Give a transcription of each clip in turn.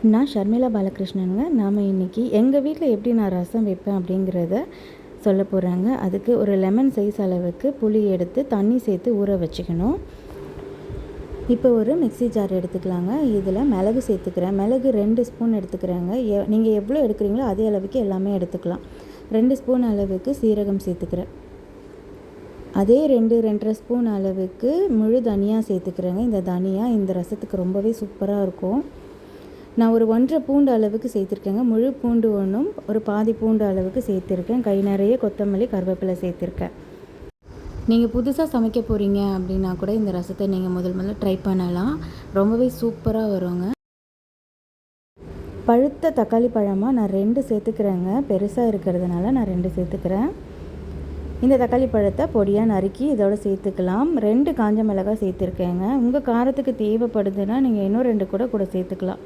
நான் ஷர்மிளா பாலகிருஷ்ணனுங்க. நாம் இன்றைக்கி எங்கள் வீட்டில் எப்படி நான் ரசம் வைப்பேன் அப்படிங்கிறத சொல்ல போகிறாங்க. அதுக்கு ஒரு லெமன் சைஸ் அளவுக்கு புளி எடுத்து தண்ணி சேர்த்து ஊற வச்சுக்கணும். இப்போ ஒரு மிக்ஸி ஜார் எடுத்துக்கலாங்க. இதில் மிளகு சேர்த்துக்கிறேன். மிளகு 2 ஸ்பூன் எடுத்துக்கிறேங்க. நீங்கள் எவ்வளோ எடுக்கிறீங்களோ அதே அளவுக்கு எல்லாமே எடுத்துக்கலாம். 2 ஸ்பூன் அளவுக்கு சீரகம் சேர்த்துக்கிறேன். அதே 2-2.5 ஸ்பூன் அளவுக்கு முழு தனியா சேர்த்துக்கிறேங்க. இந்த தனியா இந்த ரசத்துக்கு ரொம்பவே சூப்பராக இருக்கும். நான் ஒரு 1.5 பூண்டு அளவுக்கு சேர்த்துருக்கேங்க. முழு பூண்டு ஒன்றும் ஒரு பாதி பூண்டு அளவுக்கு சேர்த்துருக்கேன். கை நிறைய கொத்தமல்லி கருவேப்பிலை சேர்த்துருக்கேன். நீங்கள் புதுசாக சமைக்க போகிறீங்க அப்படின்னா கூட இந்த ரசத்தை நீங்கள் முதல்ல ட்ரை பண்ணலாம். ரொம்பவே சூப்பராக வருங்க. பழுத்த தக்காளி பழமாக நான் 2 சேர்த்துக்கிறேங்க. பெருசாக இருக்கிறதுனால நான் 2 சேர்த்துக்கிறேன். இந்த தக்காளி பழத்தை பொடியாக நறுக்கி இதோட சேர்த்துக்கலாம். 2 காஞ்ச மிளகாய் சேர்த்துருக்கேங்க. உங்கள் காரத்துக்கு தேவைப்படுதுன்னா நீங்கள் இன்னும் 2 கூட சேர்த்துக்கலாம்.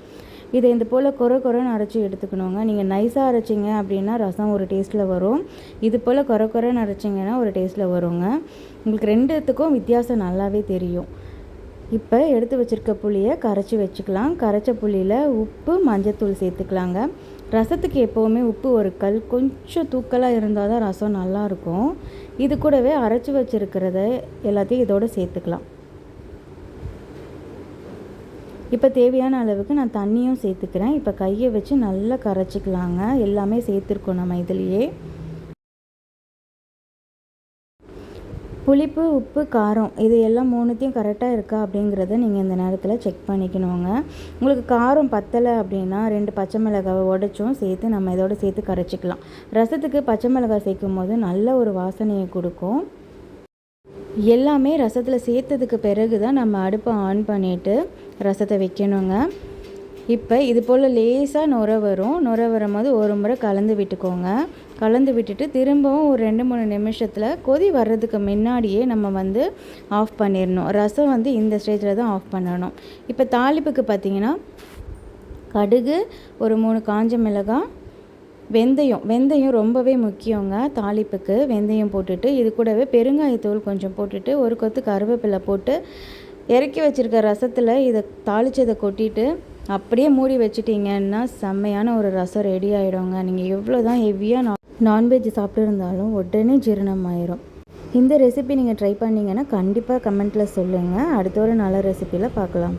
இதை இந்த போல் கொரன்னு அரைச்சி எடுத்துக்கணுங்க. நீங்கள் நைஸாக அரைச்சிங்க அப்படின்னா ரசம் ஒரு டேஸ்ட்டில் வரும். இது போல் கொரன்னு அரைச்சிங்கன்னா ஒரு டேஸ்ட்டில் வருங்க. உங்களுக்கு 2த்துக்கும் வித்தியாசம் நல்லாவே தெரியும். இப்போ எடுத்து வச்சுருக்க புளியை கரைச்சி வச்சுக்கலாம். கரைச்ச புளியில் உப்பு மஞ்சத்தூள் சேர்த்துக்கலாங்க. ரசத்துக்கு எப்போவுமே உப்பு ஒரு கல் கொஞ்சம் தூக்கலாக இருந்தால் தான் ரசம் நல்லாயிருக்கும். இது கூடவே அரைச்சி வச்சுருக்கிறத எல்லாத்தையும் இதோடு சேர்த்துக்கலாம். இப்போ தேவையான அளவுக்கு நான் தண்ணியும் சேர்த்துக்கிறேன். இப்போ கையை வச்சு நல்லா கரைச்சிக்கலாங்க. எல்லாமே சேர்த்துருக்கோம் நம்ம இதுலேயே. புளிப்பு, உப்பு, காரம் இது எல்லாம் 3த்தையும் கரெக்டாக இருக்கா அப்படிங்கிறத நீங்கள் இந்த நேரத்தில் செக் பண்ணிக்கணுங்க. உங்களுக்கு காரம் பத்தலை அப்படின்னா 2 பச்சை மிளகாவை உடைச்சும் சேர்த்து நம்ம இதோட சேர்த்து கரைச்சிக்கலாம். ரசத்துக்கு பச்சை மிளகாய் சேர்க்கும் போது நல்ல ஒரு வாசனையை கொடுக்கும். எல்லாமே ரசத்தில் சேர்த்ததுக்கு பிறகு தான் நம்ம அடுப்பை ஆன் பண்ணிவிட்டு ரசத்தை வைக்கணுங்க. இப்போ இது போல் லேசாக நுர வரும்போது ஒரு முறை கலந்து விட்டுக்கோங்க. கலந்து விட்டுட்டு திரும்பவும் ஒரு 2-3 நிமிஷத்தில் கொதி வர்றதுக்கு முன்னாடியே நம்ம ஆஃப் பண்ணிடணும். ரசம் இந்த ஸ்டேஜில் தான் ஆஃப் பண்ணணும். இப்போ தாளிப்புக்கு பார்த்திங்கன்னா கடுகு, ஒரு 3 காஞ்ச மிளகாய், வெந்தயம் ரொம்பவே முக்கியங்க. தாளிப்புக்கு வெந்தயம் போட்டுட்டு இது கூடவே பெருங்காயத்தூள் கொஞ்சம் போட்டுட்டு ஒரு கொத்து கருவேப்பிலை போட்டு இறக்கி வச்சுருக்க ரசத்தில் இதை தாளித்ததை கொட்டிட்டு அப்படியே மூடி வச்சிட்டிங்கன்னா செம்மையான ஒரு ரசம் ரெடி ஆகிடுங்க. நீங்கள் எவ்வளோ தான் ஹெவியாக நான்வெஜ் சாப்பிட்டுருந்தாலும் உடனே ஜீரணம் ஆயிரும். இந்த ரெசிபி நீங்கள் ட்ரை பண்ணிங்கன்னா கண்டிப்பாக கமெண்ட்டில் சொல்லுங்கள். அடுத்த ஒரு நல்ல ரெசிபியில் பார்க்கலாம்.